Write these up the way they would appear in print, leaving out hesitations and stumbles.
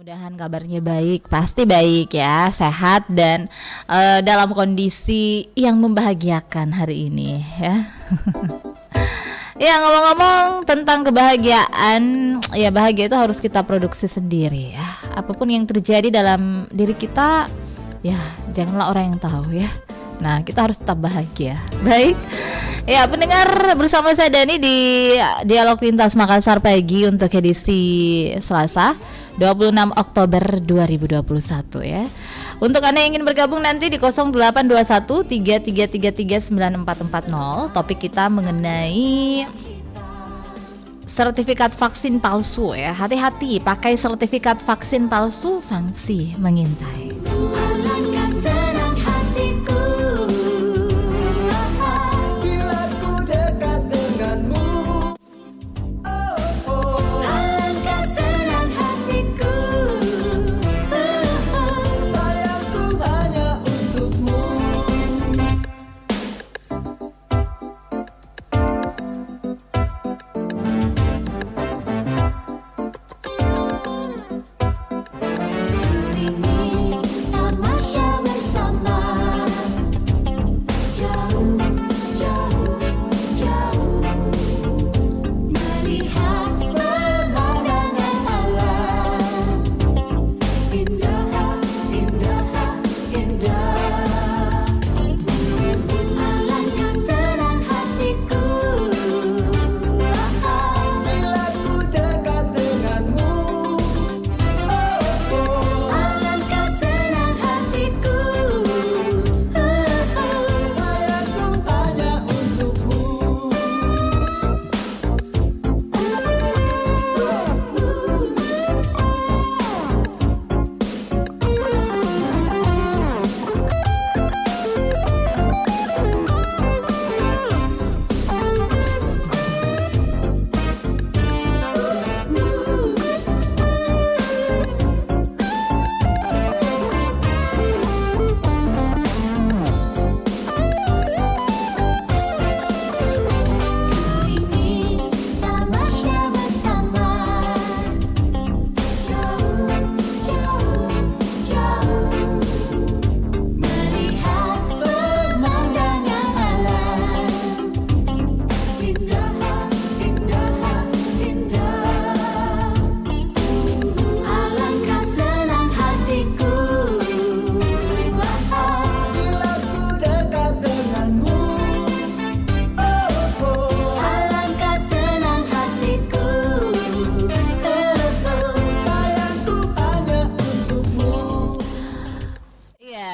Mudahan kabarnya baik, pasti baik ya, sehat dan dalam kondisi yang membahagiakan hari ini ya. Ya ngomong-ngomong tentang kebahagiaan, ya bahagia itu harus kita produksi sendiri ya. Apapun yang terjadi dalam diri kita, ya janganlah orang yang tahu ya. Nah kita harus tetap bahagia. Baik, ya pendengar bersama saya Dani di Dialog Lintas Makassar pagi untuk edisi Selasa 26 Oktober 2021 ya. Untuk Anda yang ingin bergabung nanti di 0821 3333 9440. Topik kita mengenai sertifikat vaksin palsu ya. Hati-hati pakai sertifikat vaksin palsu, sanksi mengintai.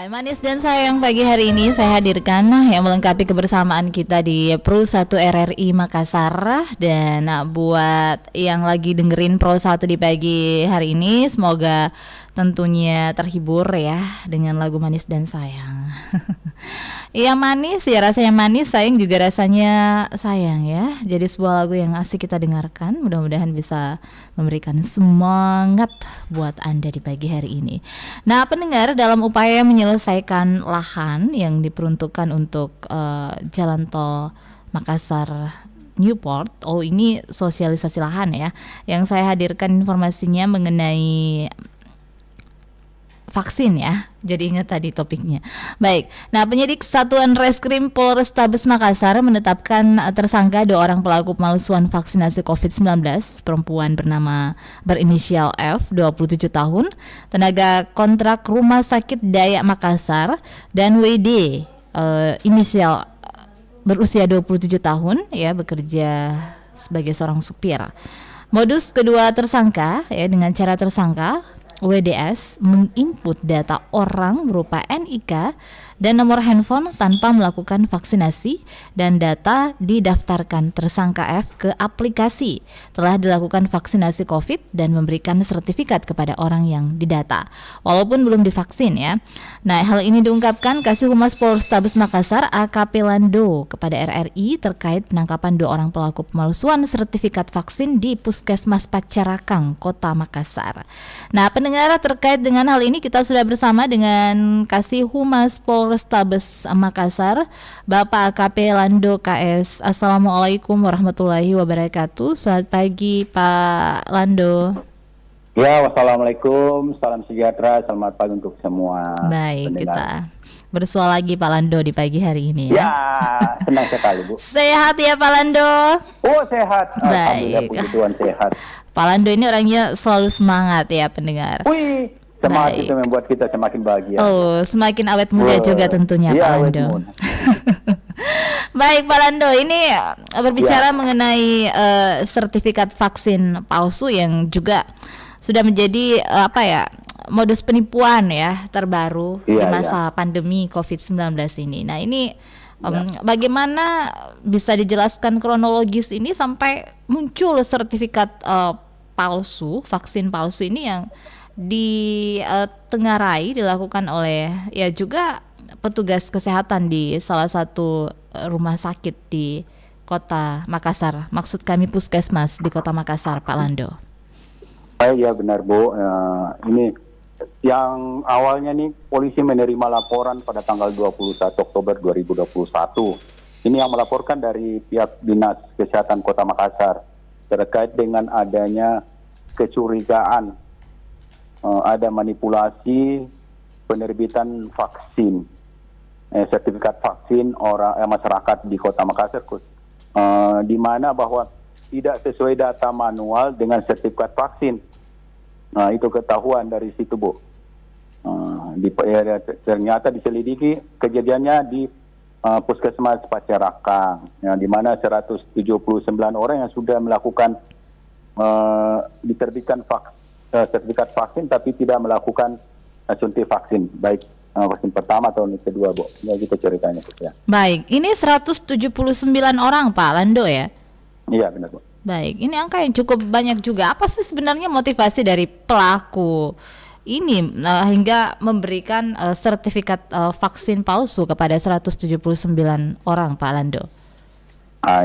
Manis dan sayang pagi hari ini saya hadirkan yang melengkapi kebersamaan kita di Pro 1 RRI Makassar. Dan buat yang lagi dengerin Pro 1 di pagi hari ini, semoga tentunya terhibur ya dengan lagu Manis dan Sayang. Iya manis ya, rasanya manis, sayang juga rasanya sayang ya. Jadi sebuah lagu yang asik kita dengarkan, mudah-mudahan bisa memberikan semangat buat Anda di pagi hari ini. Nah pendengar, dalam upaya menyelesaikan lahan yang diperuntukkan untuk jalan tol Makassar Newport, oh ini sosialisasi lahan ya, yang saya hadirkan informasinya mengenai vaksin ya. Jadi ingat tadi topiknya. Baik. Nah, penyidik Satuan Reskrim Polrestabes Makassar menetapkan tersangka 2 orang pelaku pemalsuan vaksinasi COVID-19, perempuan berinisial F, 27 tahun, tenaga kontrak Rumah Sakit Dayak Makassar, dan WD, inisial berusia 27 tahun ya, bekerja sebagai seorang supir. Modus kedua tersangka ya, dengan cara tersangka WDS menginput data orang berupa NIK dan nomor handphone tanpa melakukan vaksinasi, dan data didaftarkan tersangka F ke aplikasi telah dilakukan vaksinasi COVID dan memberikan sertifikat kepada orang yang didata walaupun belum divaksin ya. Nah, hal ini diungkapkan Kasih Humas Polrestabes Makassar AKP Lando kepada RRI terkait penangkapan 2 orang pelaku pemalsuan sertifikat vaksin di Puskesmas Pacarakang, Kota Makassar. Nah, pendengar, terkait dengan hal ini kita sudah bersama dengan Kasih Humas Polrestabes Makassar, Bapak AKP Lando KS. Assalamualaikum warahmatullahi wabarakatuh. Selamat pagi Pak Lando. Ya, wassalamualaikum, salam sejahtera, selamat pagi untuk semua Baik, pendengar. kita bersua lagi Pak Lando di pagi hari ini Ya, ya. senang sekali Bu. Sehat ya Pak Lando? Oh, sehat. Alhamdulillah, Baik. puji Tuhan sehat. Pak Lando ini orangnya selalu semangat ya pendengar. Wih, semangat Baik. itu membuat kita semakin bahagia. Oh, semakin awet muda Wah, juga tentunya iya, Pak awet Lando. muda. Baik Pak Lando, ini berbicara mengenai sertifikat vaksin palsu yang juga sudah menjadi modus penipuan ya terbaru di Iya, masa pandemi COVID-19 ini. Nah ini bagaimana bisa dijelaskan kronologis ini sampai muncul sertifikat palsu, vaksin palsu ini yang ditengarai dilakukan oleh ya juga petugas kesehatan di salah satu rumah sakit di Kota Makassar. Maksud kami puskesmas di Kota Makassar, Pak Lando. Ya benar Bu. Ini yang awalnya nih polisi menerima laporan pada tanggal 21 Oktober 2021. Ini yang melaporkan dari pihak Dinas Kesehatan Kota Makassar terkait dengan adanya kecurigaan ada manipulasi penerbitan vaksin, sertifikat vaksin masyarakat di Kota Makassar, di mana bahwa tidak sesuai data manual dengan sertifikat vaksin. Nah, itu ketahuan dari situ, Bu. Ternyata diselidiki kejadiannya di Puskesmas Pacerakang, di mana 179 orang yang sudah melakukan diterbitkan sertifikat vaksin tapi tidak melakukan suntik vaksin, baik vaksin pertama atau kedua, Bu. Ya, gitu ceritanya, Bu. Ya. Baik, ini 179 orang Pak Lando ya? Iya, benar, Bu. Baik, ini angka yang cukup banyak juga. Apa sih sebenarnya motivasi dari pelaku ini hingga memberikan sertifikat vaksin palsu kepada 179 orang, Pak Lando?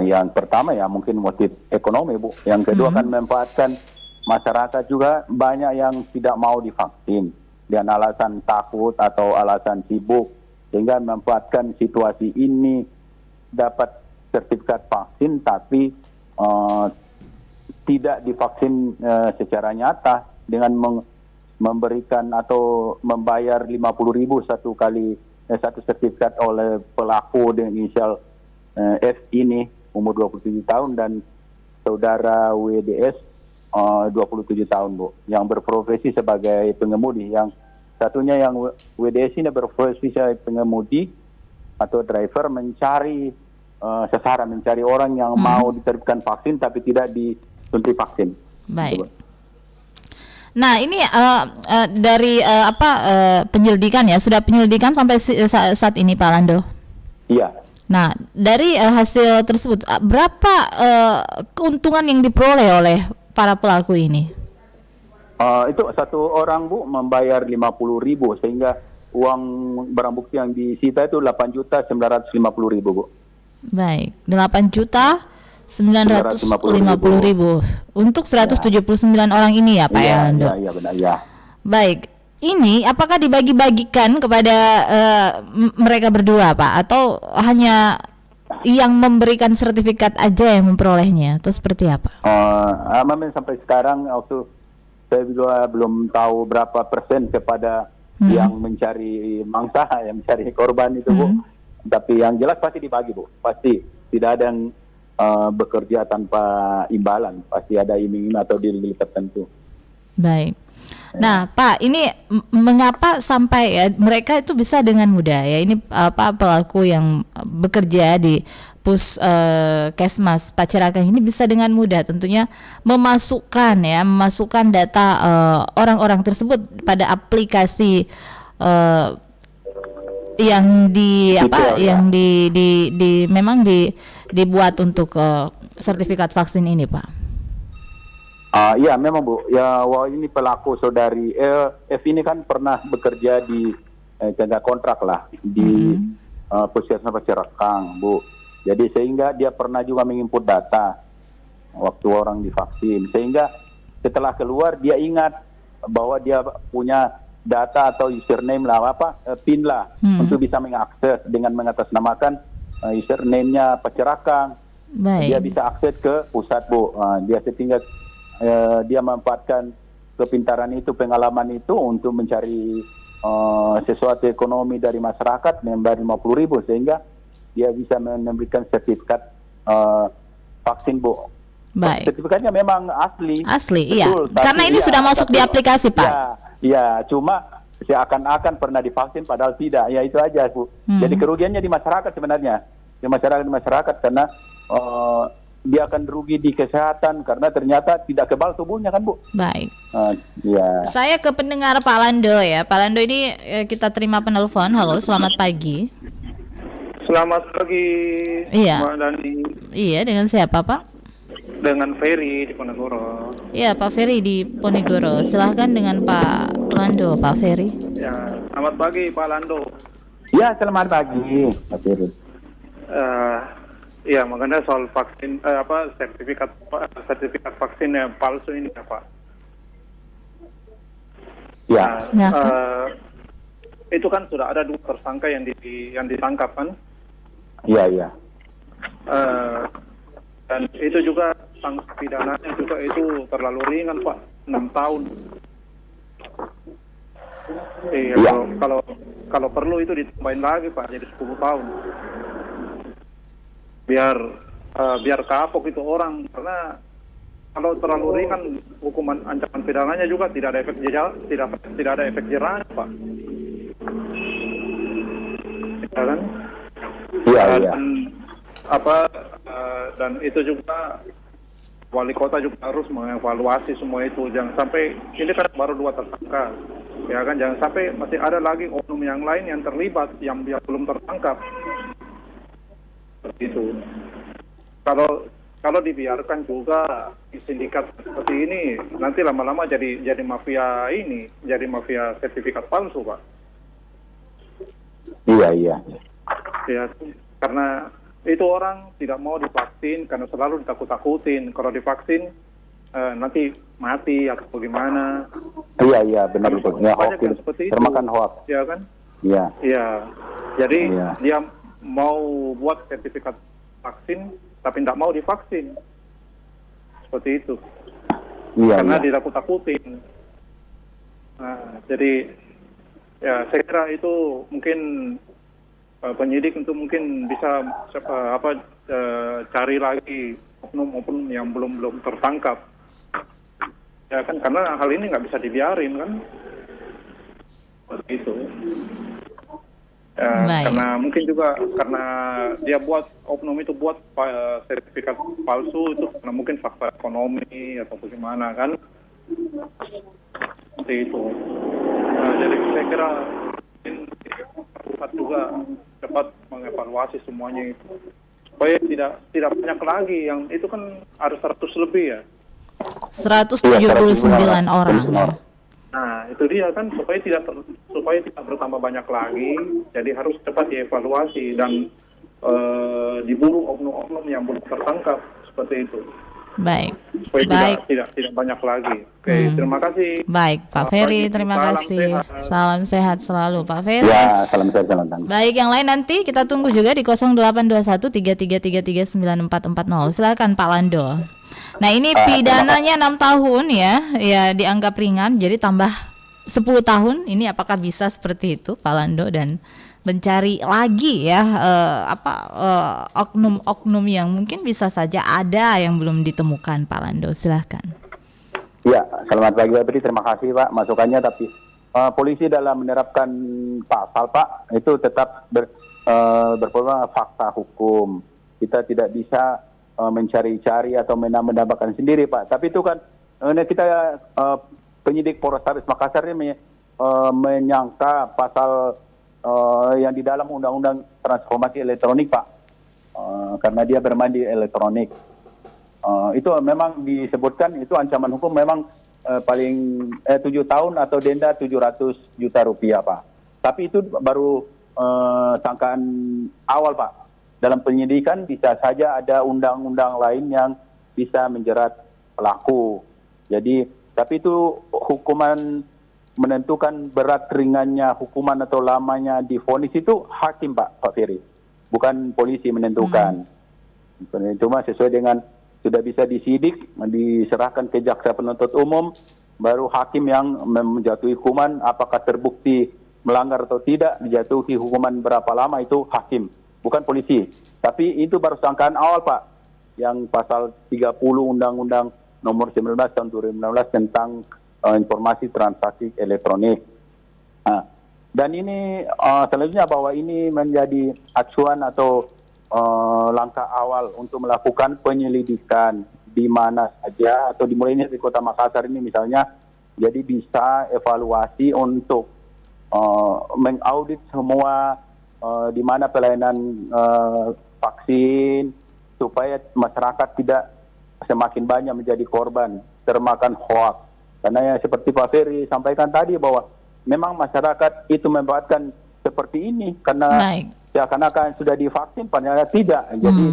Yang pertama ya mungkin motif ekonomi, Bu. Yang kedua kan memanfaatkan masyarakat juga banyak yang tidak mau divaksin dengan alasan takut atau alasan sibuk, sehingga memanfaatkan situasi ini dapat sertifikat vaksin tapi tidak divaksin secara nyata dengan memberikan atau membayar 50.000 satu sertifikat oleh pelaku dengan inisial F ini umur 27 tahun dan saudara WDS 27 tahun, Bu, yang berprofesi sebagai pengemudi. Yang satunya yang WDS ini berprofesi sebagai pengemudi atau driver mencari sasaran, mencari orang yang mau diterbitkan vaksin tapi tidak disuntik vaksin. Baik. Nah ini dari penyelidikan ya, sudah penyelidikan sampai saat ini Pak Lando? Iya. Nah dari hasil tersebut berapa keuntungan yang diperoleh oleh para pelaku ini? Itu satu orang, Bu, membayar 50.000 sehingga uang barang bukti yang disita itu 8.950.000, Bu. Baik, 8.950.000 untuk 179 orang ini ya Pak Lando? Iya, benar ya. Baik, ini apakah dibagi-bagikan kepada mereka berdua Pak, atau hanya yang memberikan sertifikat aja yang memperolehnya, atau seperti apa? Sampai sekarang waktu saya juga belum tahu berapa persen kepada yang mencari mangsa, yang mencari korban itu, Bu. Tapi yang jelas pasti dibagi, Bu. Pasti tidak ada yang bekerja tanpa imbalan. Pasti ada iming-iming atau deal tertentu. Baik. Nah, Pak, ini mengapa sampai ya mereka itu bisa dengan mudah ya? Ini pelaku yang bekerja di Puskesmas Pacerakang ini bisa dengan mudah tentunya memasukkan data orang-orang tersebut pada aplikasi yang dibuat untuk sertifikat vaksin ini, Pak. Iya memang, Bu. Ya, ini pelaku saudari F ini kan pernah bekerja di jaga kontrak lah di Puskesmas Pacerakang, Bu. Jadi sehingga dia pernah juga menginput data waktu orang divaksin. Sehingga setelah keluar dia ingat bahwa dia punya data atau username lah, PIN lah, untuk bisa mengakses dengan mengatasnamakan username-nya Pacerakang. Dia bisa akses ke pusat, Bu. Dia setinggal dia memanfaatkan kepintaran itu, pengalaman itu untuk mencari sesuatu ekonomi dari masyarakat, membayar 50.000 sehingga dia bisa memberikan sertifikat vaksin, Bu. Baik. Sertifikatnya memang asli. Asli, iya. Betul, Karena ini sudah masuk di aplikasi, Pak. Ya, cuma seakan-akan pernah divaksin padahal tidak. Ya itu aja, Bu. Jadi kerugiannya di masyarakat sebenarnya. Di masyarakat karena dia akan rugi di kesehatan karena ternyata tidak kebal tubuhnya kan, Bu. Baik. Ya. Saya ke pendengar Pak Lando ya. Pak Lando ini kita terima penelpon. Halo, selamat pagi. Selamat pagi, Iya. Mbak Dani. Iya, dengan siapa, Pak? Dengan Ferry di Ponegoro. Iya, Pak Ferry di Ponegoro. Silahkan dengan Pak Lando, Pak Ferry. Ya, selamat pagi Pak Lando. Ya, selamat pagi, Pak Firly. Ya, mengenai soal vaksin, sertifikat vaksin yang palsu ini ya Pak. Ya. Itu kan sudah ada 2 tersangka yang ditangkap kan? Iya. Dan itu juga sanksi pidananya juga itu terlalu ringan Pak, 6 tahun. Iya, Ya. kalau perlu itu ditambahin lagi Pak, jadi 10 tahun. Biar kapok itu orang, karena kalau terlalu ringan hukuman ancaman pidananya juga tidak ada efek jerah, tidak ada efek jerah Pak. Ya kan? Iya. Dan itu juga wali kota juga harus mengevaluasi semua itu, jangan sampai ini kan baru 2 tersangka, ya kan, jangan sampai masih ada lagi oknum yang lain yang terlibat yang belum tertangkap. Seperti itu. Kalau dibiarkan juga sindikat seperti ini, nanti lama-lama jadi mafia ini, jadi mafia sertifikat palsu Pak. Iya. Ya, karena itu orang tidak mau divaksin karena selalu ditakut-takutin. Kalau divaksin nanti mati atau bagaimana. Iya, benar betul. Ya, Banyak hoax. yang seperti itu. Termakan hoax. Ya kan? Iya. Iya. Jadi Iya. dia mau buat sertifikat vaksin tapi tidak mau divaksin. Seperti itu. Iya. Karena ditakut-takutin. Nah, jadi ya saya kira itu mungkin penyidik untuk mungkin bisa cari lagi oknum yang belum tertangkap. Ya kan, karena hal ini nggak bisa dibiarin kan. Seperti itu. Karena mungkin juga karena dia buat oknum itu buat sertifikat palsu itu karena mungkin faktor ekonomi atau bagaimana kan. Seperti itu. Nah, jadi saya kira pusat juga dapat mengevaluasi semuanya itu supaya tidak banyak lagi yang itu kan harus 100 lebih ya. 179 orang. Nah, itu dia kan supaya tidak bertambah banyak lagi, jadi harus cepat dievaluasi dan diburu oknum-oknum yang belum tertangkap seperti itu. Baik. Supaya Baik. tidak banyak lagi. Oke, terima kasih. Baik, Pak Ferry, terima Salam kasih. sehat. Salam sehat selalu, Pak Ferry. Ya, salam sehat, salam tangan. Baik, yang lain nanti kita tunggu juga di 082133339440. Silakan Pak Lando. Nah, ini pidananya 6 tahun ya dianggap ringan, jadi tambah 10 tahun. Ini apakah bisa seperti itu, Pak Lando, dan mencari lagi ya oknum-oknum yang mungkin bisa saja ada yang belum ditemukan, Pak Lando. Silakan. Ya, selamat pagi Pak Beri, terima kasih Pak masukannya, tapi polisi dalam menerapkan pasal Pak itu tetap berpegang fakta hukum. Kita tidak bisa mencari-cari atau menambah-nambahkan sendiri Pak. Tapi itu kan kita penyidik Polrestabes Makassar ini menyangka pasal yang di dalam Undang-Undang Transformasi Elektronik Pak, karena dia bermain di elektronik. Itu memang disebutkan itu ancaman hukum memang paling 7 tahun atau denda 700 juta rupiah Pak. Tapi itu baru sangkaan awal Pak. Dalam penyidikan bisa saja ada undang-undang lain yang bisa menjerat pelaku. Jadi, tapi itu hukuman menentukan berat ringannya hukuman atau lamanya divonis itu hakim Pak Ferry, bukan polisi menentukan. Cuma sesuai dengan sudah bisa disidik, diserahkan ke jaksa penuntut umum, baru hakim yang menjatuhi hukuman, apakah terbukti melanggar atau tidak, dijatuhi hukuman berapa lama itu hakim, bukan polisi. Tapi itu baru sangkaan awal Pak, yang pasal 30 Undang-Undang Nomor 19 tahun 2016 tentang informasi transaksi elektronik. Nah, dan ini selanjutnya bahwa ini menjadi acuan atau langkah awal untuk melakukan penyelidikan di mana saja atau dimulainya di Kota Makassar ini misalnya, jadi bisa evaluasi untuk mengaudit semua di mana pelayanan vaksin supaya masyarakat tidak semakin banyak menjadi korban termakan hoax. Karena yang seperti Pak Ferry sampaikan tadi bahwa memang masyarakat itu memanfaatkan seperti ini karena seakan-akan sudah divaksin, padahal tidak. Jadi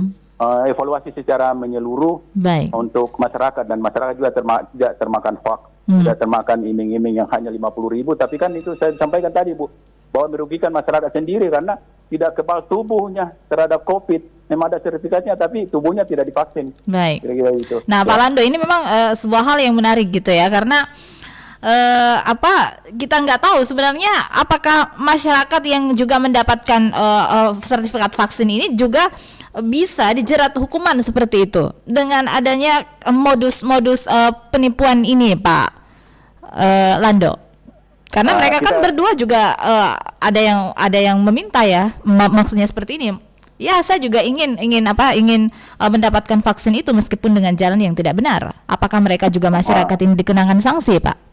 evaluasi secara menyeluruh untuk masyarakat, dan masyarakat juga tidak termakan hoax, tidak termakan iming-iming yang hanya 50.000. Tapi kan itu saya sampaikan tadi Bu, bahwa merugikan masyarakat sendiri karena tidak kebal tubuhnya terhadap COVID. Memang ada sertifikatnya tapi tubuhnya tidak divaksin. Baik. Kira-kira itu. Nah, Pak Lando, ini memang sebuah hal yang menarik gitu ya, karena kita nggak tahu sebenarnya apakah masyarakat yang juga mendapatkan sertifikat vaksin ini juga bisa dijerat hukuman seperti itu dengan adanya modus-modus penipuan ini, Pak Lando. Karena mereka kan berdua juga ada yang meminta ya, maksudnya seperti ini. Ya, saya juga ingin mendapatkan vaksin itu meskipun dengan jalan yang tidak benar. Apakah mereka juga masyarakat ini dikenakan sanksi, Pak?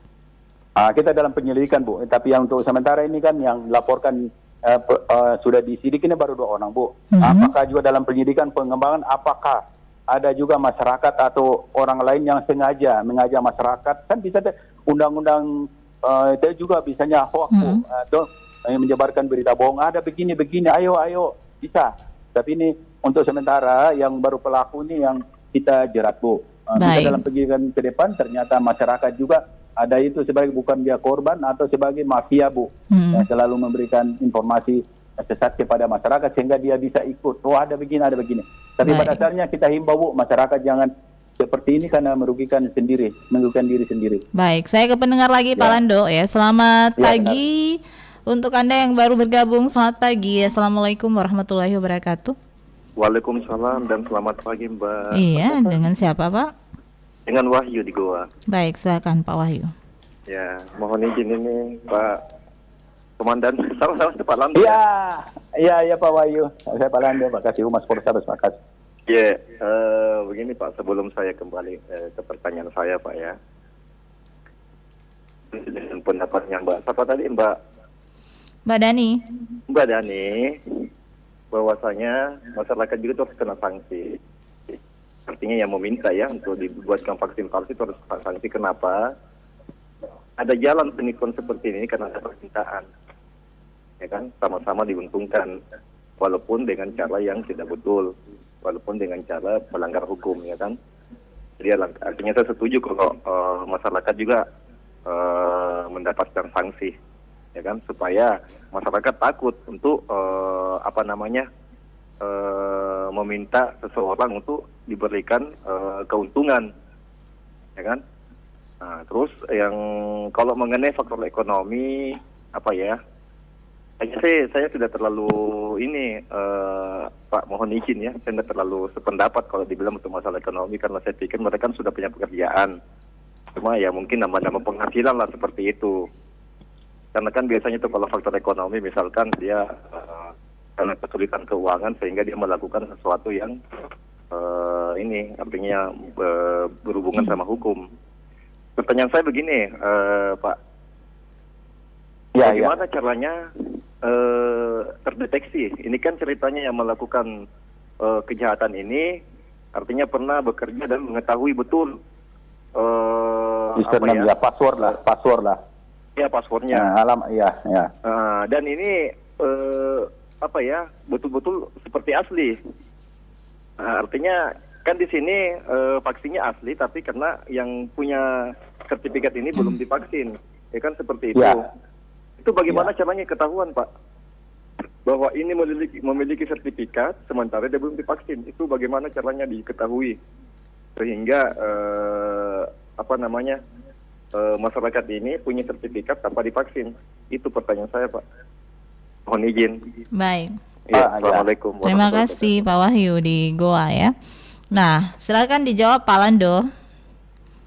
Kita dalam penyelidikan Bu, tapi yang untuk sementara ini kan yang laporkan sudah disidik ini baru 2 orang Bu. Apakah juga dalam penyidikan pengembangan apakah ada juga masyarakat atau orang lain yang sengaja mengajak masyarakat, kan bisa undang-undang itu juga bisanya hoax Bu, atau menyebarkan berita bohong, ada begini-begini, ayo bisa. Tapi ini untuk sementara yang baru pelaku ini yang kita jerat Bu. Kita dalam penyidikan ke depan ternyata masyarakat juga ada itu sebagai bukan dia korban atau sebagai mafia Bu, yang selalu memberikan informasi sesat kepada masyarakat sehingga dia bisa ikut. Oh ada begini. Tapi pada dasarnya kita himbau Bu, masyarakat jangan seperti ini karena merugikan diri sendiri. Baik, saya ke pendengar lagi Pak Lando ya. Selamat pagi. Untuk Anda yang baru bergabung, selamat pagi. Assalamualaikum warahmatullahi wabarakatuh. Waalaikumsalam dan selamat pagi Mbak. Iya, dengan siapa Pak? Dengan Wahyu di Goa. Baik, silakan Pak Wahyu. Ya, mohon izin ini Pak Komandan. Sama-sama Pak Lando. Iya Pak Wahyu. Saya Pak Lando, Pak Kasih Humas Polrestabes Makassar. Ya, begini Pak, sebelum saya kembali ke pertanyaan saya Pak ya. Dengan pendapatnya Mbak, siapa tadi Mbak Dani, bahwasanya masyarakat juga harus kena sanksi. Artinya yang meminta ya untuk dibuatkan vaksin palsu itu harus sanksi. Kenapa? Ada jalan penipuan seperti ini karena ada permintaan, ya kan? Sama-sama diuntungkan, walaupun dengan cara yang tidak betul, walaupun dengan cara melanggar hukum, ya kan? Jadi artinya saya setuju kalau masyarakat juga mendapatkan sanksi, ya kan, supaya masyarakat takut untuk meminta seseorang untuk diberikan keuntungan, ya kan. Nah, terus yang kalau mengenai faktor ekonomi saya tidak terlalu Pak, mohon izin ya, saya tidak terlalu sependapat kalau dibilang untuk masalah ekonomi, karena saya pikir mereka kan sudah punya pekerjaan, cuma ya mungkin nambah-nambah penghasilan lah seperti itu. Karena kan biasanya itu kalau faktor ekonomi misalkan dia karena kesulitan keuangan sehingga dia melakukan sesuatu yang artinya berhubungan sama hukum. Pertanyaan saya begini, Pak, bagaimana caranya terdeteksi? Ini kan ceritanya yang melakukan kejahatan ini artinya pernah bekerja dan mengetahui betul password lah. Ya, passwordnya. Dan ini betul-betul seperti asli. Artinya kan di sini vaksinnya asli, tapi karena yang punya sertifikat ini belum divaksin, ya kan seperti itu. Itu bagaimana caranya ketahuan Pak bahwa ini memiliki sertifikat sementara dia belum divaksin? Itu bagaimana caranya diketahui sehingga masyarakat ini punya sertifikat tanpa divaksin? Itu pertanyaan saya, Pak. Mohon izin. Baik. Ya, Assalamualaikum. Terima kasih Pak Wahyu di Goa ya. Nah, silakan dijawab Pak Lando.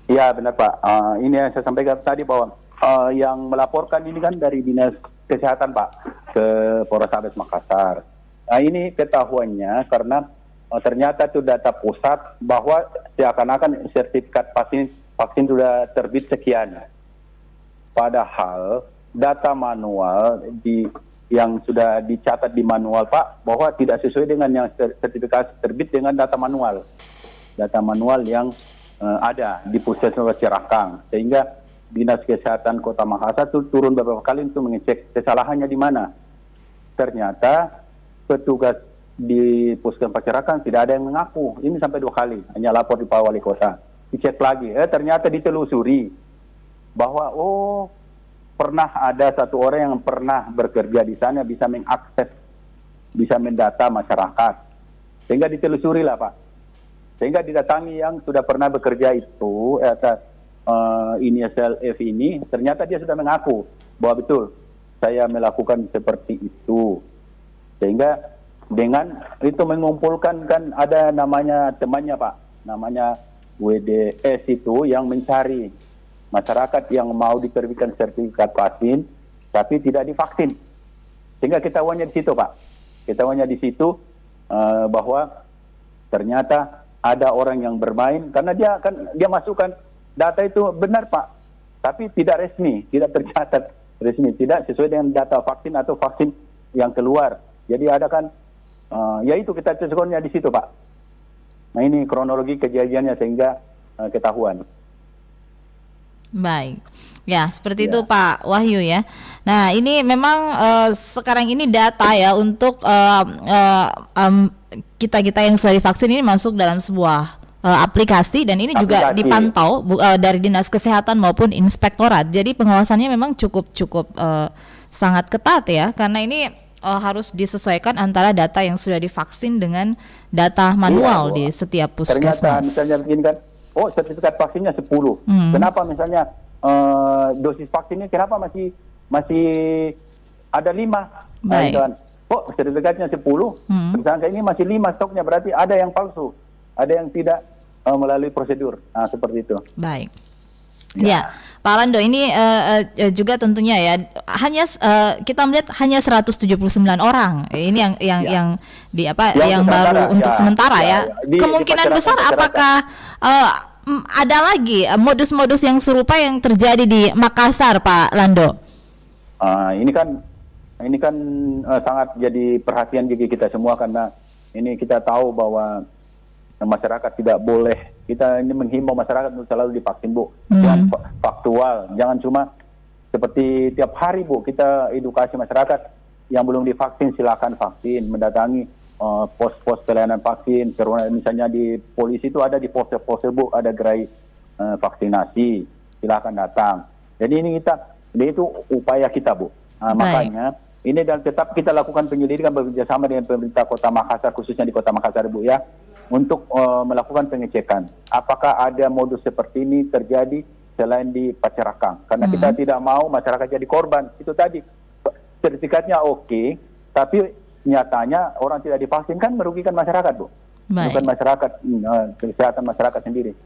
Iya benar Pak. Ini yang saya sampaikan tadi bahwa yang melaporkan ini kan dari Dinas Kesehatan Pak ke Polrestabes Makassar. Nah ini ketahuannya karena ternyata itu data pusat bahwa seakan-akan sertifikat vaksin sudah terbit sekian. Padahal data manual yang sudah dicatat di manual Pak bahwa tidak sesuai dengan yang sertifikasi terbit dengan data manual yang ada di Puskesmas Cirakang, sehingga Dinas Kesehatan Kota Makassar itu turun beberapa kali untuk mengecek kesalahannya di mana. Ternyata petugas di Puskesmas Cirakang tidak ada yang mengaku. Ini sampai 2 kali, hanya lapor di Pak Wali Kota. Dicek lagi, ternyata ditelusuri bahwa pernah ada satu orang yang pernah bekerja di sana bisa mengakses, bisa mendata masyarakat. Sehingga ditelusuri lah Pak. Sehingga didatangi yang sudah pernah bekerja itu, inisial F ini, ternyata dia sudah mengaku bahwa betul, saya melakukan seperti itu. Sehingga dengan itu mengumpulkan kan ada namanya temannya Pak, namanya WDS itu yang mencari masyarakat yang mau diterbitkan sertifikat vaksin tapi tidak divaksin. Sehingga ketahuannya di situ Pak. Ketahuannya di situ bahwa ternyata ada orang yang bermain karena dia masukkan data itu benar Pak, tapi tidak resmi, tidak tercatat resmi, tidak sesuai dengan data vaksin atau vaksin yang keluar. Jadi ada kan yaitu kita cocoknya di situ Pak. Nah ini kronologi kejadiannya sehingga ketahuan. Baik, ya seperti itu Pak Wahyu ya. Nah ini memang sekarang ini data ya untuk kita yang sudah divaksin ini masuk dalam sebuah aplikasi dan ini juga dipantau dari Dinas Kesehatan maupun Inspektorat. Jadi pengawasannya memang cukup sangat ketat ya, karena ini harus disesuaikan antara data yang sudah divaksin dengan data manual di setiap puskesmas. Ternyata misalnya begini kan, sertifikat vaksinnya 10. Kenapa misalnya dosis vaksinnya kenapa masih ada 5? Baik. Nah, sertifikatnya 10. Misalnya ini masih 5 stoknya, berarti ada yang palsu, ada yang tidak melalui prosedur. Nah, seperti itu. Baik. Ya, Pak Lando ini juga tentunya ya hanya kita melihat hanya 179 orang. Ini yang baru untuk sementara ya. Kemungkinan besar apakah ada lagi modus-modus yang serupa yang terjadi di Makassar, Pak Lando? Ini kan sangat jadi perhatian bagi kita semua karena ini kita tahu bahwa masyarakat tidak boleh, kita ini menghimbau masyarakat untuk selalu divaksin Bu, yang faktual, jangan cuma seperti tiap hari Bu, kita edukasi masyarakat yang belum divaksin silakan vaksin, mendatangi pos-pos pelayanan vaksin, misalnya di polisi itu ada di pos-pos Bu, ada gerai vaksinasi, silakan datang. Jadi ini itu upaya kita Bu. Makanya ini dan tetap kita lakukan penyelidikan bekerjasama dengan pemerintah Kota Makassar, khususnya di Kota Makassar Bu ya, untuk melakukan pengecekan apakah ada modus seperti ini terjadi selain di Pacirakang, karena kita tidak mau masyarakat jadi korban. Itu tadi sertifikatnya oke, tapi nyatanya orang tidak divaksin kan merugikan masyarakat Bu, bukan masyarakat, kesehatan masyarakat sendiri.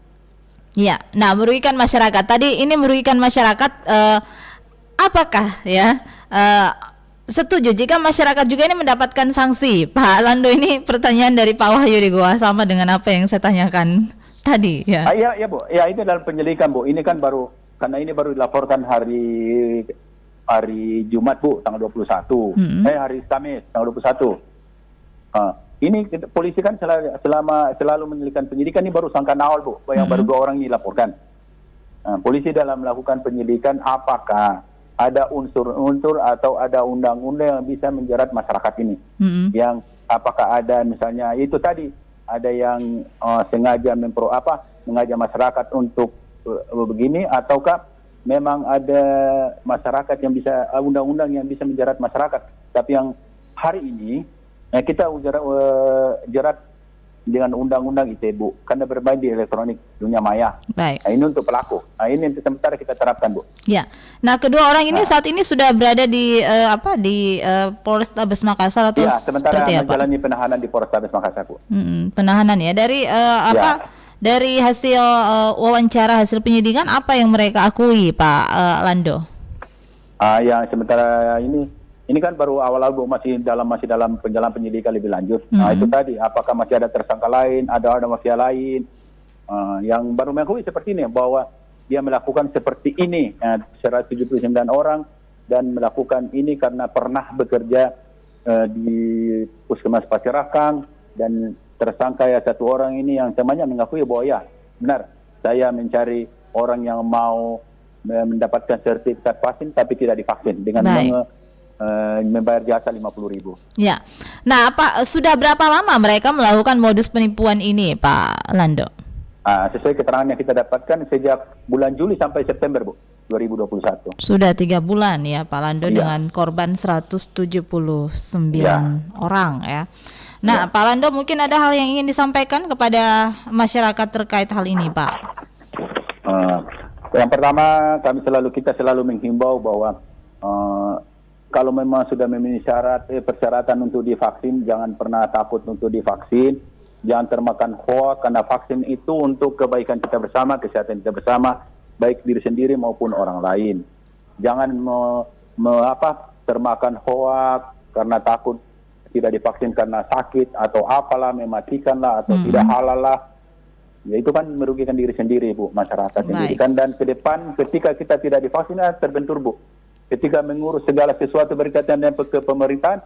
Ya, nah merugikan masyarakat tadi, ini merugikan masyarakat apakah ya setuju jika masyarakat juga ini mendapatkan sanksi? Pak Lando, ini pertanyaan dari Pak Wahyu di Goa sama dengan apa yang saya tanyakan tadi ya. Iya Bu, ya itu dalam penyelidikan Bu. Ini kan karena ini baru dilaporkan hari Jumat Bu, tanggal 21. Hari Kamis tanggal 21. Ini polisi kan selalu menyelidikkan penyidikan, ini baru sangkaan awal Bu, yang baru 2 orang ini dilaporkan. Polisi dalam melakukan penyelidikan apakah ada unsur-unsur atau ada undang-undang yang bisa menjerat masyarakat ini. Yang apakah ada misalnya itu tadi ada yang sengaja mengajak masyarakat untuk begini, ataukah memang ada masyarakat yang bisa undang-undang yang bisa menjerat masyarakat. Tapi yang hari ini kita jerat dengan undang-undang ITE, Bu, karena bermain di elektronik dunia maya. Baik. Nah, ini untuk pelaku. Nah, ini yang sementara kita terapkan, Bu. Ya. Nah, kedua orang ini saat ini sudah berada di Polrestabes Makassar atau Ya, sementara seperti apa? menjalani penahanan di Polrestabes Makassar, Bu. Penahanan ya. Dari Ya. Dari hasil wawancara, hasil penyidikan apa yang mereka akui, Pak Lando? Yang sementara ini kan baru awal-awal, Bu, masih dalam penjalan penyidikan lebih lanjut. Nah, itu tadi, apakah masih ada tersangka lain, ada mafia lain, yang baru mengakui seperti ini, bahwa dia melakukan seperti ini, 179 orang, dan melakukan ini karena pernah bekerja di Puskesmas Pasirakang, dan tersangka ya satu orang ini yang semuanya mengakui bahwa ya, benar, saya mencari orang yang mau mendapatkan sertifikat vaksin tapi tidak divaksin dengan membayar jasa 50.000. Ya. Nah, sudah berapa lama mereka melakukan modus penipuan ini, Pak Lando? Sesuai keterangan yang kita dapatkan sejak bulan Juli sampai September, Bu, 2021. Sudah 3 bulan ya, Pak Lando, dengan korban 179 orang ya. Nah, Pak Lando, mungkin ada hal yang ingin disampaikan kepada masyarakat terkait hal ini, Pak? Yang pertama, kita selalu menghimbau bahwa kalau memang sudah memenuhi persyaratan untuk divaksin, jangan pernah takut untuk divaksin, jangan termakan hoax, karena vaksin itu untuk kebaikan kita bersama, kesehatan kita bersama, baik diri sendiri maupun orang lain. Jangan termakan hoax karena takut tidak divaksin karena sakit atau apalah, mematikan lah atau tidak halal lah. Ya, itu kan merugikan diri sendiri, Bu, masyarakat sendiri kan. Dan ke depan ketika kita tidak divaksin terbentur, Bu. Ketika mengurus segala sesuatu berkaitan dengan ke pemerintahan,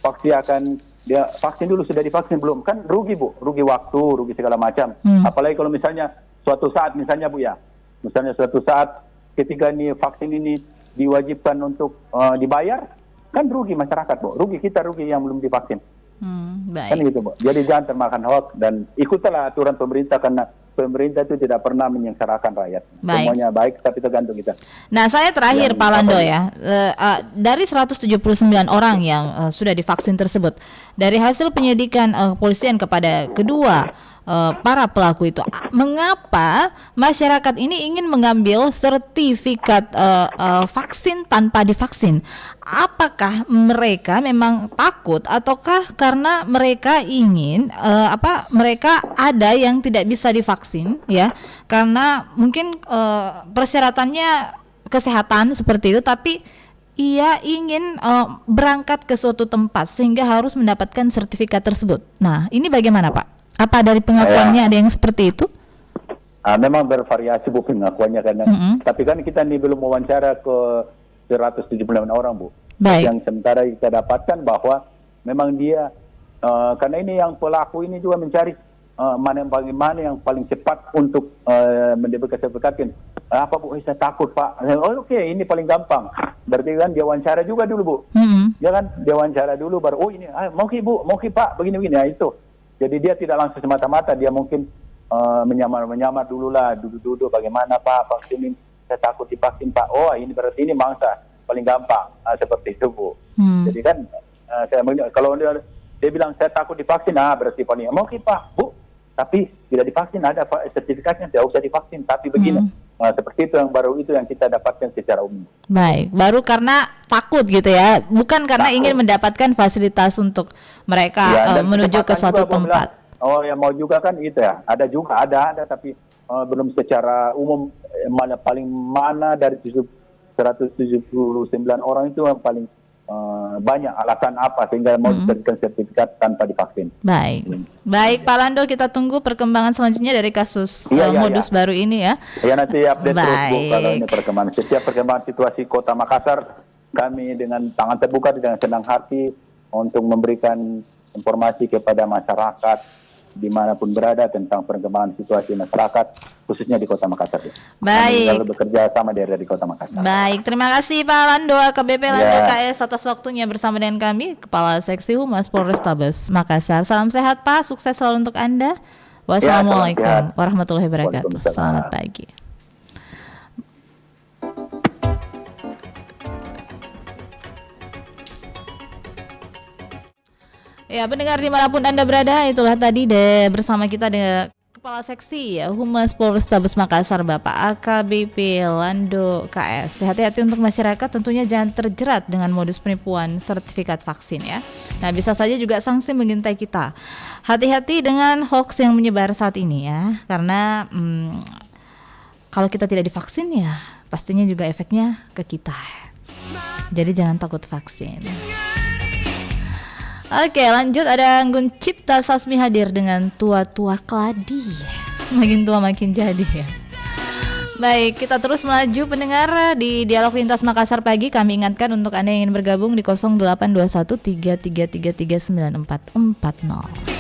pasti akan dia vaksin dulu, sudah divaksin belum, kan rugi, Bu, rugi waktu, rugi segala macam. Apalagi kalau misalnya suatu saat misalnya, Bu, ya, misalnya suatu saat ketika ini vaksin ini diwajibkan untuk dibayar, kan rugi masyarakat, Bu, rugi kita, rugi yang belum divaksin. Baik. Kan gitu, Bu. Jadi jangan termakan hoax dan ikutlah aturan pemerintah, karena pemerintah itu tidak pernah menyengsarakan rakyat. Baik. Semuanya baik, tapi tergantung kita. Nah, saya terakhir, Pak Lando ya, dari 179 orang yang sudah divaksin tersebut, dari hasil penyidikan kepolisian kepada kedua para pelaku itu, mengapa masyarakat ini ingin mengambil sertifikat vaksin tanpa divaksin? Apakah mereka memang takut ataukah karena mereka ingin mereka ada yang tidak bisa divaksin ya? Karena mungkin persyaratannya kesehatan seperti itu, tapi ia ingin berangkat ke suatu tempat sehingga harus mendapatkan sertifikat tersebut. Nah, ini bagaimana, Pak? Apa dari pengakuannya ada yang seperti itu? Memang bervariasi, Bu, pengakuannya karena. Tapi kan kita ini belum wawancara ke 179 orang, Bu. Baik. Yang sementara kita dapatkan bahwa memang dia karena ini yang pelaku ini juga mencari mana yang paling cepat untuk mendapatkan sertifikat. Apa, Bu? Saya takut, Pak. Oke, ini paling gampang. Berarti kan dia wawancara juga dulu, Bu. Ya kan, dia wawancara dulu baru. Oh, ini mau ki, Bu, mau ki, Pak, begini-begini. Ya itu. Jadi dia tidak langsung semata-mata, dia mungkin menyamar dulu lah, duduk-duduk, bagaimana, Pak, vaksin ini, saya takut divaksin, Pak. Oh, ini berarti ini mangsa, paling gampang, seperti itu, Bu. Jadi kan, kalau dia bilang saya takut divaksin, berarti paling, mungkin, Pak, Bu, tapi tidak divaksin, ada sertifikatnya, tidak usah divaksin, tapi begini. Seperti itu yang kita dapatkan secara umum. Baik, baru karena takut gitu ya, bukan karena ingin mendapatkan fasilitas untuk mereka menuju ke suatu tempat. Ya mau juga kan itu ya, ada tapi belum secara umum mana dari 179 orang itu yang paling banyak alasan apa sehingga mau diberikan sertifikat tanpa divaksin. Baik, Pak Lando, kita tunggu perkembangan selanjutnya dari kasus modus baru ini ya. Ya, nanti update terus, Bu, kalau ini perkembangan. Setiap perkembangan situasi Kota Makassar, kami dengan tangan terbuka dengan senang hati untuk memberikan informasi kepada masyarakat dimanapun berada tentang perkembangan situasi masyarakat, khususnya di Kota Makassar. Baik. Kami selalu bekerja sama di Kota Makassar. Baik, terima kasih Pak Lando, AKBP Lando KS atas waktunya bersama dengan kami, Kepala Seksi Humas Polrestabes Makassar. Salam sehat, Pak, sukses selalu untuk Anda. Wassalamualaikum warahmatullahi wabarakatuh. Selamat pagi. Ya, pendengar dimanapun Anda berada, itulah tadi bersama kita dengan Kepala Seksi ya, Humas Polrestabes Makassar, Bapak AKBP Lando KS. Hati-hati untuk masyarakat, tentunya jangan terjerat dengan modus penipuan sertifikat vaksin ya. Nah, bisa saja juga sanksi mengintai kita. Hati-hati dengan hoax yang menyebar saat ini ya, karena kalau kita tidak divaksin ya, pastinya juga efeknya ke kita. Jadi jangan takut vaksin. Oke, lanjut, ada Anggun Cipta Sasmi hadir dengan Tua-Tua Keladi. Makin tua makin jadi ya. Baik, kita terus melaju pendengar di Dialog Lintas Makassar pagi. Kami ingatkan untuk Anda yang ingin bergabung di 0821 333 9440.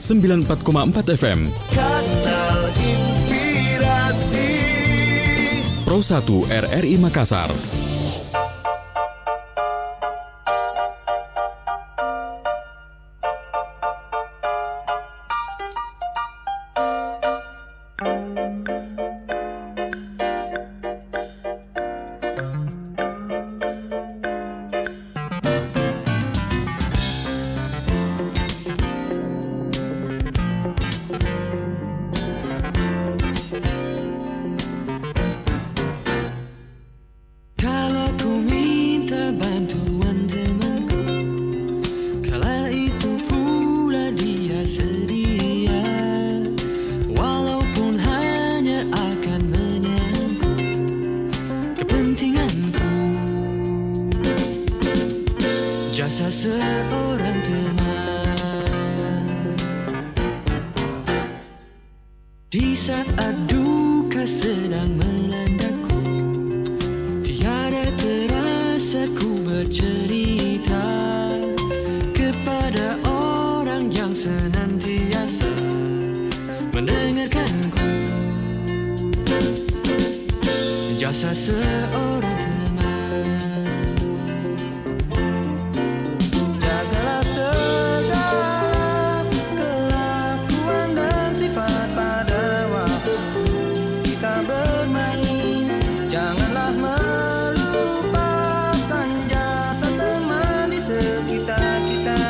Sembilan 94,4 FM. Kanal Inspirasi Pro 1 RRI Makassar. seorang teman. Di saat duka sedang melandaku, tiada terasa ku bercerita kepada orang yang senantiasa mendengarkanku. Jasa seorang teman. Jagalah segala kelakuan dan sifat pada waktu kita bermain. Janganlah melupakan jasa teman di sekitar kita.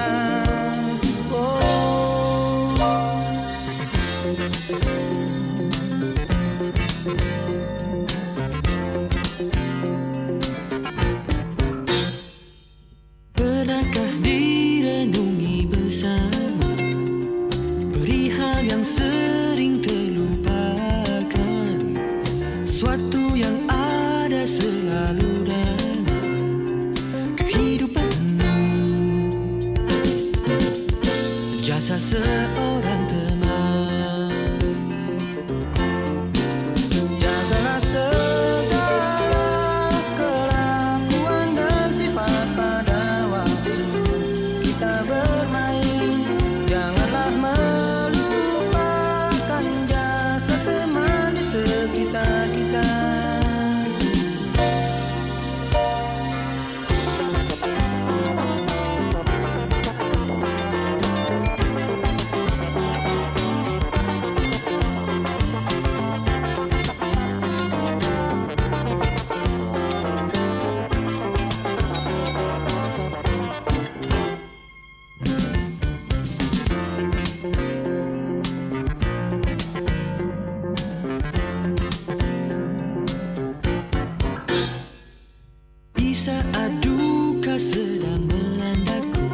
Pernahkah direnungi bersama perihal yang sering terlupakan, suatu yang ada selalu dalam kehidupanmu. Jasa seorang teman. Jagalah segala kelakuan dan sifat pada waktu kita bermain. Janganlah melupakan jasa teman di sekitar kita. Di saat duka sedang melandaku,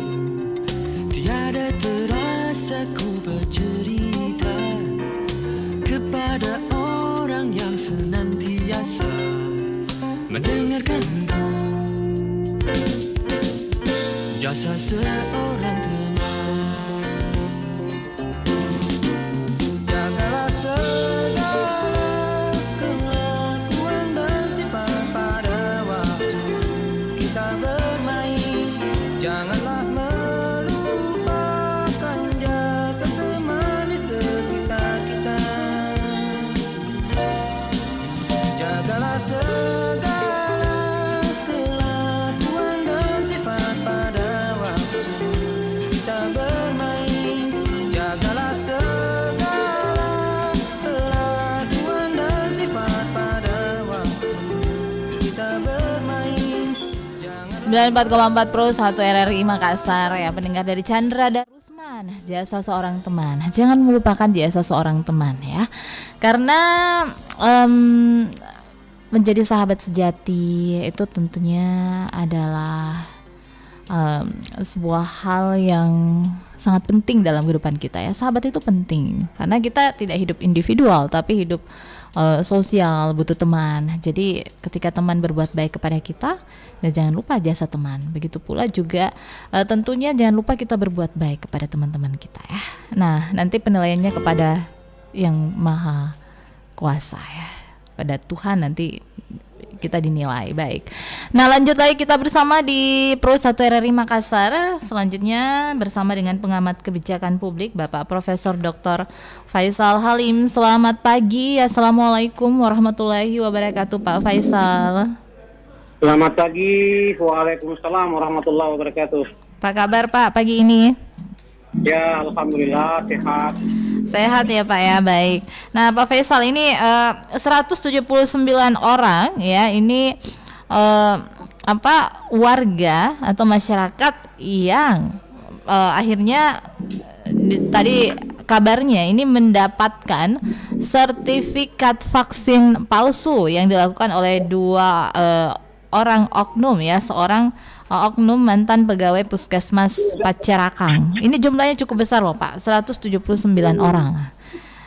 tiada terasa ku bercerita kepada orang yang senantiasa mendengarkanku. Jasa seorang teman. Jagalah segala kelakuan dan sifat pada waktu kita bermain. Janganlah melupakan jasa teman di sekitar kita. Jagalah segala kelakuan dan sifat pada waktu kita bermain. Jagalah segala kelakuan dan sifat pada waktu kita bermain. 94,4 Pro 1 RRI Makassar ya, pendengar dari Chandra Darusman. Jasa seorang teman, jangan melupakan jasa seorang teman ya, karena menjadi sahabat sejati itu tentunya adalah sebuah hal yang sangat penting dalam kehidupan kita ya. Sahabat itu penting karena kita tidak hidup individual tapi hidup sosial, butuh teman. Jadi ketika teman berbuat baik kepada kita, ya jangan lupa jasa teman. Begitu pula juga tentunya jangan lupa kita berbuat baik kepada teman-teman kita ya. Nah, nanti penilaiannya kepada yang maha kuasa ya, pada Tuhan nanti kita dinilai baik. Nah, lanjut lagi kita bersama di Pro 1 RRI Makassar. Selanjutnya bersama dengan pengamat kebijakan publik Bapak Profesor Dr. Faisal Halim. Selamat pagi. Assalamualaikum warahmatullahi wabarakatuh Pak Faisal. Selamat pagi. Waalaikumsalam warahmatullahi wabarakatuh. Apa kabar Pak pagi ini? Ya, alhamdulillah sehat. Sehat ya Pak ya, baik. Nah Pak Faisal ini 179 orang ya, ini warga atau masyarakat yang akhirnya tadi kabarnya ini mendapatkan sertifikat vaksin palsu yang dilakukan oleh dua orang oknum ya, seorang oknum mantan pegawai Puskesmas Pacerakang. Ini jumlahnya cukup besar loh Pak, 179 orang.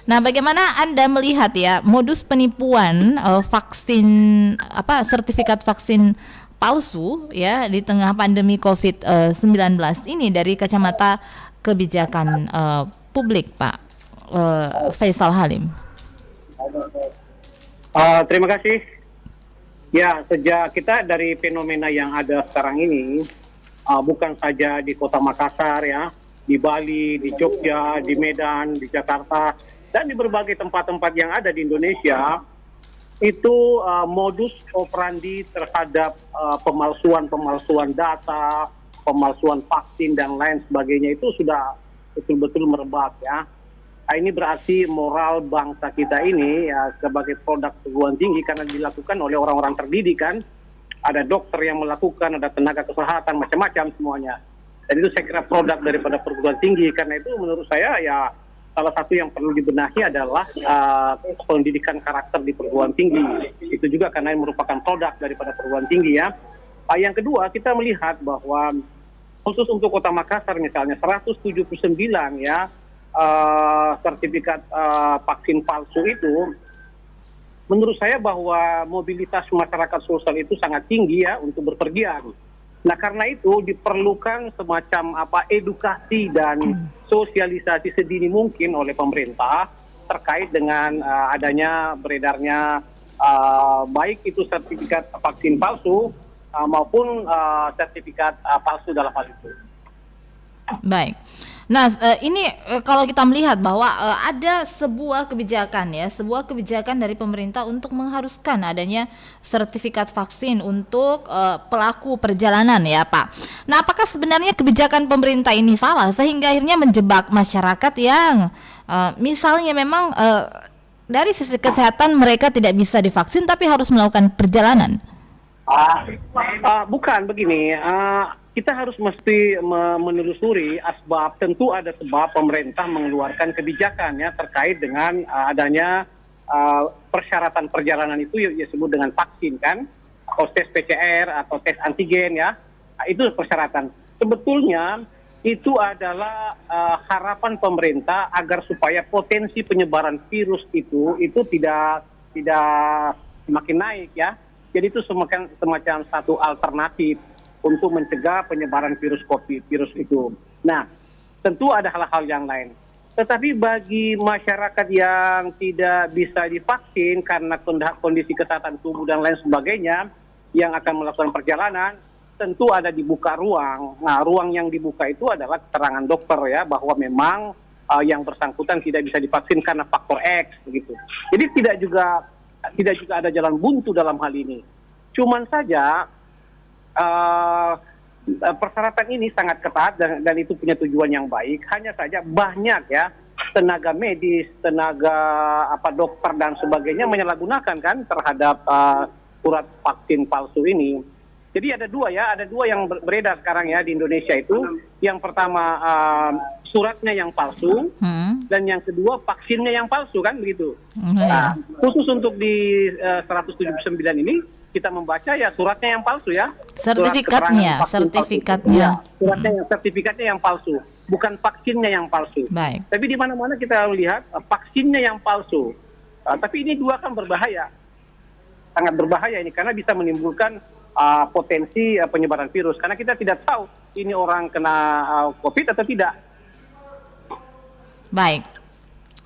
Nah, bagaimana Anda melihat ya modus penipuan vaksin sertifikat vaksin palsu ya di tengah pandemi COVID-19 ini dari kacamata kebijakan publik, Pak Faisal Halim? Terima kasih. Ya, sejak kita dari fenomena yang ada sekarang ini, bukan saja di Kota Makassar ya, di Bali, di Jogja, di Medan, di Jakarta, dan di berbagai tempat-tempat yang ada di Indonesia, itu modus operandi terhadap pemalsuan data, pemalsuan vaksin dan lain sebagainya itu sudah betul-betul merebak ya. Nah, ini berarti moral bangsa kita ini ya sebagai produk perguruan tinggi karena dilakukan oleh orang-orang terdidik kan. Ada dokter yang melakukan, ada tenaga kesehatan, macam-macam semuanya. Dan itu saya kira produk daripada perguruan tinggi. Karena itu menurut saya ya salah satu yang perlu dibenahi adalah pendidikan karakter di perguruan tinggi. Itu juga karena merupakan produk daripada perguruan tinggi ya. Yang kedua, kita melihat bahwa khusus untuk Kota Makassar misalnya 179 ya sertifikat vaksin palsu itu, menurut saya bahwa mobilitas masyarakat sosial itu sangat tinggi ya untuk berpergian. Nah karena itu diperlukan semacam edukasi dan sosialisasi sedini mungkin oleh pemerintah terkait dengan adanya beredarnya baik itu sertifikat vaksin palsu maupun sertifikat palsu dalam hal itu. Baik. Nah, ini kalau kita melihat bahwa ada sebuah kebijakan dari pemerintah untuk mengharuskan adanya sertifikat vaksin untuk pelaku perjalanan ya, Pak. Nah, apakah sebenarnya kebijakan pemerintah ini salah sehingga akhirnya menjebak masyarakat yang misalnya memang dari sisi kesehatan mereka tidak bisa divaksin tapi harus melakukan perjalanan? Bukan begini. Kita harus mesti menelusuri asbab. Tentu ada sebab pemerintah mengeluarkan kebijakannya terkait dengan adanya persyaratan perjalanan itu disebut dengan vaksin kan, atau tes PCR atau tes antigen ya. Itu persyaratan. Sebetulnya itu adalah harapan pemerintah agar supaya potensi penyebaran virus itu tidak semakin naik ya. Jadi itu semacam satu alternatif untuk mencegah penyebaran virus itu. Nah, tentu ada hal-hal yang lain. Tetapi bagi masyarakat yang tidak bisa divaksin karena kondisi kesehatan tubuh dan lain sebagainya, yang akan melakukan perjalanan, tentu ada dibuka ruang. Nah, ruang yang dibuka itu adalah keterangan dokter ya, bahwa memang yang bersangkutan tidak bisa divaksin karena faktor X, begitu. Jadi tidak juga ada jalan buntu dalam hal ini. Cuman saja, persyaratan ini sangat ketat dan itu punya tujuan yang baik. Hanya saja banyak ya tenaga medis, tenaga dokter dan sebagainya menyalahgunakan kan terhadap surat vaksin palsu ini. Jadi ada dua yang beredar sekarang ya di Indonesia itu. Yang pertama suratnya yang palsu dan yang kedua vaksinnya yang palsu kan begitu. Nah, khusus untuk di 179 ini kita membaca ya suratnya yang palsu ya. Sertifikatnya. Ya, sertifikatnya yang palsu, bukan vaksinnya yang palsu. Baik. Tapi di mana-mana kita lihat vaksinnya yang palsu. Tapi ini dua kan berbahaya. Sangat berbahaya ini karena bisa menimbulkan potensi penyebaran virus karena kita tidak tahu ini orang kena COVID atau tidak. Baik.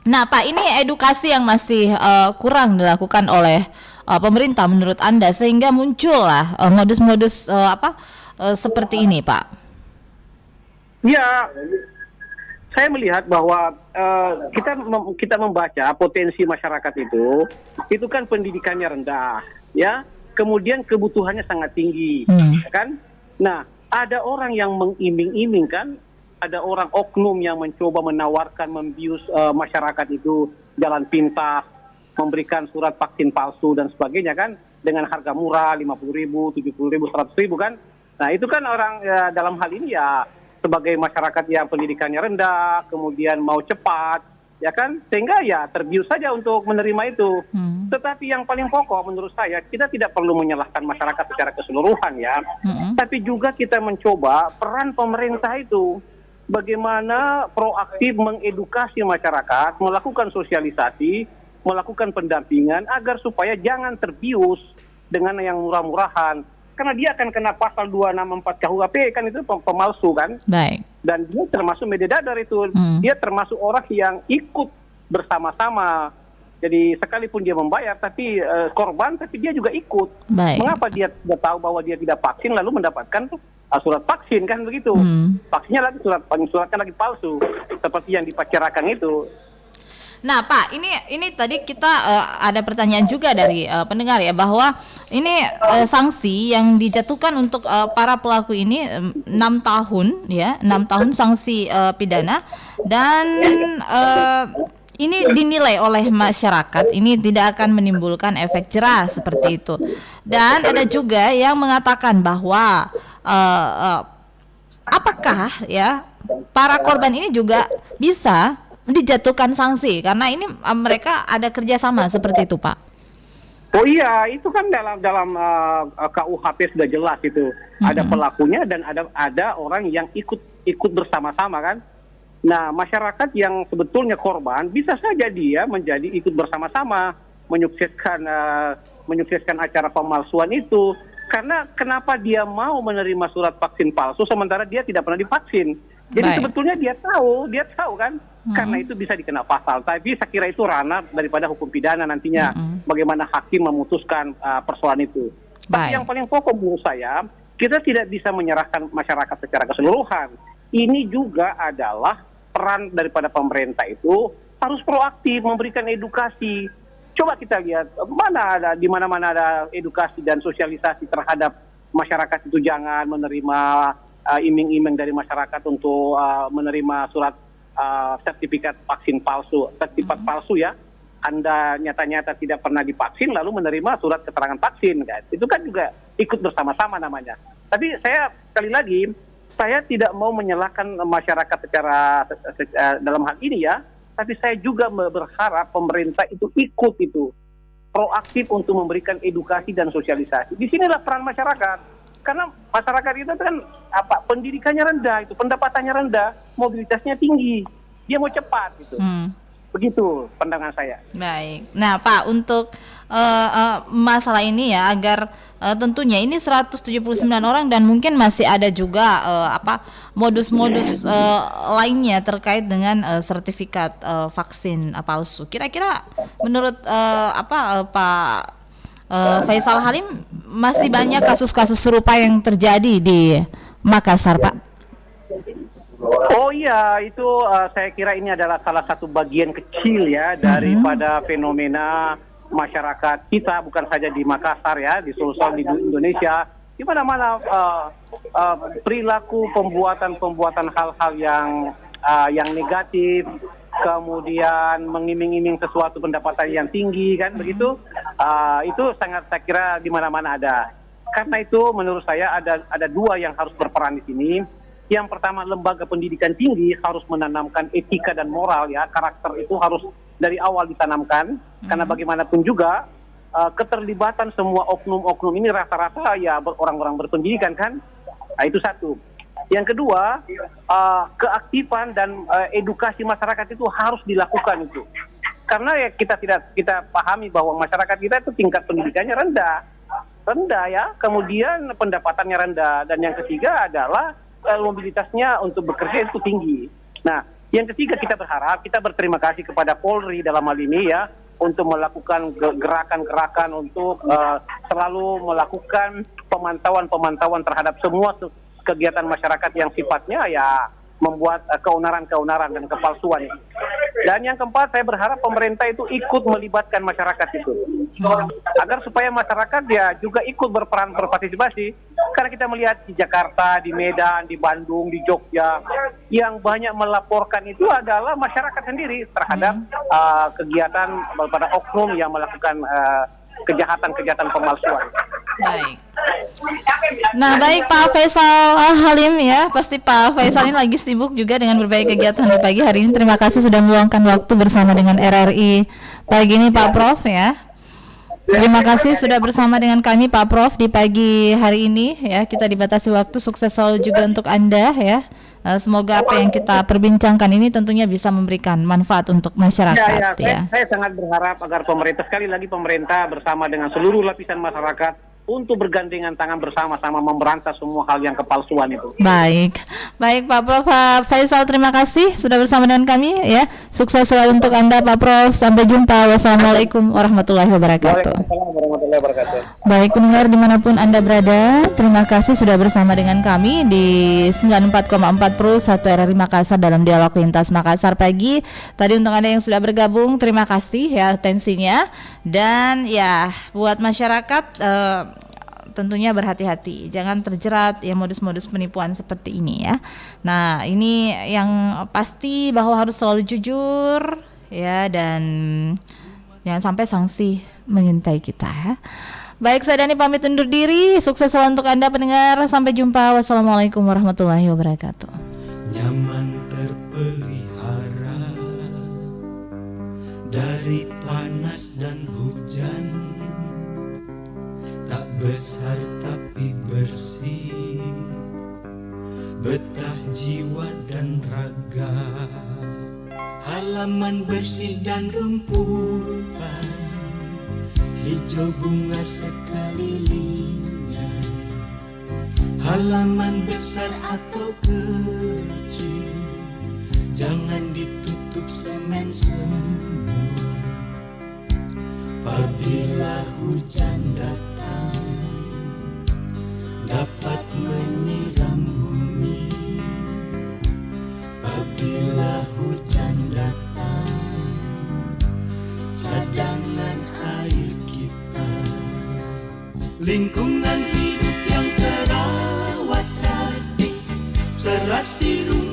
Nah, Pak, ini edukasi yang masih kurang dilakukan oleh pemerintah menurut Anda sehingga muncullah modus-modus seperti ini, Pak. Ya, saya melihat bahwa kita membaca potensi masyarakat itu kan pendidikannya rendah, ya. Kemudian kebutuhannya sangat tinggi, kan? Nah, ada orang yang mengiming-iming kan, ada orang oknum yang mencoba menawarkan membius masyarakat itu jalan pintas, memberikan surat vaksin palsu dan sebagainya kan, dengan harga murah 50.000, 70.000, 100.000 kan. Nah, itu kan orang dalam hal ini ya sebagai masyarakat yang pendidikannya rendah, kemudian mau cepat, ya kan, sehingga ya terbius saja untuk menerima itu. Tetapi yang paling pokok menurut saya, kita tidak perlu menyalahkan masyarakat secara keseluruhan ya, tapi juga kita mencoba peran pemerintah itu, bagaimana proaktif mengedukasi masyarakat, melakukan sosialisasi, melakukan pendampingan agar supaya jangan terbius dengan yang murah-murahan. karena dia akan kena pasal 264 KUHP kan, itu pemalsu kan. Baik. Dan dia termasuk mededadar itu. Dia termasuk orang yang ikut bersama-sama. Jadi sekalipun dia membayar tapi korban, tapi dia juga ikut. Baik. Mengapa dia tidak tahu bahwa dia tidak vaksin lalu mendapatkan surat vaksin kan begitu? Vaksinnya lagi suratnya lagi palsu seperti yang dipacarakan itu. Nah, Pak, ini tadi kita ada pertanyaan juga dari pendengar ya, bahwa ini sanksi yang dijatuhkan untuk para pelaku ini 6 tahun ya, 6 tahun sanksi pidana, dan ini dinilai oleh masyarakat ini tidak akan menimbulkan efek jerah seperti itu. Dan ada juga yang mengatakan bahwa apakah ya para korban ini juga bisa dijatuhkan sanksi karena ini mereka ada kerjasama seperti itu, Pak. Oh iya, itu kan dalam KUHP sudah jelas itu. Ada pelakunya dan ada orang yang ikut bersama-sama kan. Nah, masyarakat yang sebetulnya korban bisa saja dia menjadi ikut bersama-sama menyukseskan acara pemalsuan itu. Karena kenapa dia mau menerima surat vaksin palsu sementara dia tidak pernah divaksin? Jadi sebetulnya dia tahu kan, karena itu bisa dikena pasal. Tapi saya kira itu ranah daripada hukum pidana nantinya, bagaimana hakim memutuskan persoalan itu. Tapi yang paling pokok menurut saya, kita tidak bisa menyerahkan masyarakat secara keseluruhan. Ini juga adalah peran daripada pemerintah itu harus proaktif memberikan edukasi. Coba kita lihat di mana-mana ada edukasi dan sosialisasi terhadap masyarakat itu jangan menerima iming-iming dari masyarakat untuk menerima surat sertifikat vaksin palsu, sertifikat palsu ya. Anda nyata-nyata tidak pernah divaksin lalu menerima surat keterangan vaksin kan. Itu kan juga ikut bersama-sama namanya. Tapi saya sekali lagi saya tidak mau menyalahkan masyarakat secara dalam hal ini ya, tapi saya juga berharap pemerintah itu ikut proaktif untuk memberikan edukasi dan sosialisasi. Di sinilah peran masyarakat. Karena masyarakat itu kan pendidikannya rendah, itu pendapatannya rendah, mobilitasnya tinggi, dia mau cepat gitu. Begitu pandangan saya. Baik. Nah, Pak, untuk masalah ini ya, agar tentunya ini 179 orang dan mungkin masih ada juga modus-modus lainnya terkait dengan sertifikat vaksin palsu. Kira-kira menurut Pak Faisal Halim, masih banyak kasus-kasus serupa yang terjadi di Makassar, Pak? Oh iya, itu saya kira ini adalah salah satu bagian kecil ya daripada fenomena masyarakat kita, bukan saja di Makassar ya, di Sulsel, di Indonesia, di mana-mana perilaku pembuatan hal-hal yang negatif, kemudian mengiming-iming sesuatu pendapatan yang tinggi kan begitu, itu sangat saya kira di mana-mana ada. Karena itu menurut saya ada dua yang harus berperan di sini. Yang pertama, lembaga pendidikan tinggi harus menanamkan etika dan moral ya, karakter itu harus dari awal ditanamkan, karena bagaimanapun juga keterlibatan semua oknum-oknum ini rata-rata ya orang-orang berpendidikan kan. Nah, itu satu. Yang kedua, keaktifan dan edukasi masyarakat itu harus dilakukan itu. Karena ya kita pahami bahwa masyarakat kita itu tingkat pendidikannya rendah ya, kemudian pendapatannya rendah, dan yang ketiga adalah mobilitasnya untuk bekerja itu tinggi. Nah, yang ketiga kita berterima kasih kepada Polri dalam hal ini ya, untuk melakukan gerakan-gerakan untuk selalu melakukan pemantauan terhadap semua kegiatan masyarakat yang sifatnya ya membuat keonaran dan kepalsuan. Dan yang keempat, saya berharap pemerintah itu ikut melibatkan masyarakat itu, agar supaya masyarakat ya juga ikut berpartisipasi. Karena kita melihat di Jakarta, di Medan, di Bandung, di Jogja, yang banyak melaporkan itu adalah masyarakat sendiri terhadap kegiatan pada oknum yang melakukan kejahatan pemalsuan. Baik. Nah, baik Pak Faisal Halim ya, pasti Pak Faisal ini lagi sibuk juga dengan berbagai kegiatan di pagi hari ini. Terima kasih sudah meluangkan waktu bersama dengan RRI pagi ini, Pak Prof ya. Terima kasih sudah bersama dengan kami Pak Prof di pagi hari ini ya. Kita dibatasi waktu, sukses selalu juga untuk Anda ya. Semoga apa yang kita perbincangkan ini tentunya bisa memberikan manfaat untuk masyarakat ya. Saya sangat berharap agar pemerintah, sekali lagi pemerintah bersama dengan seluruh lapisan masyarakat untuk bergandengan tangan bersama-sama memberantas semua hal yang kepalsuan itu. Baik, baik Pak Prof Faisal, terima kasih sudah bersama dengan kami ya. Sukses selalu untuk Anda Pak Prof. Sampai jumpa. Wassalamualaikum warahmatullahi wabarakatuh. Waalaikumsalam warahmatullahi wabarakatuh. Baik pendengar dimanapun Anda berada, terima kasih sudah bersama dengan kami di 94,4 Pro 1 RRI Makassar dalam Dialog Lintas Makassar pagi. Tadi untuk Anda yang sudah bergabung, terima kasih ya atensinya. Dan ya buat masyarakat tentunya berhati-hati, jangan terjerat ya modus-modus penipuan seperti ini ya. Nah ini yang pasti bahwa harus selalu jujur ya, dan jangan sampai sanksi mengintai kita ya. Baik, saya Dani pamit undur diri. Sukses selalu untuk Anda pendengar. Sampai jumpa. Wassalamualaikum warahmatullahi wabarakatuh. Nyaman terpelihara dari panas dan hujan, tak besar tapi bersih, betah jiwa dan raga. Halaman bersih dan rumputan, hijau bunga sekelilingnya. Halaman besar atau kecil, jangan ditutup semen semua. Apabila hujan datang, dapat menyiram bumi. Apabila hujan datang, cadangan air kita. Lingkungan hidup yang terawat rapi, serasi rumah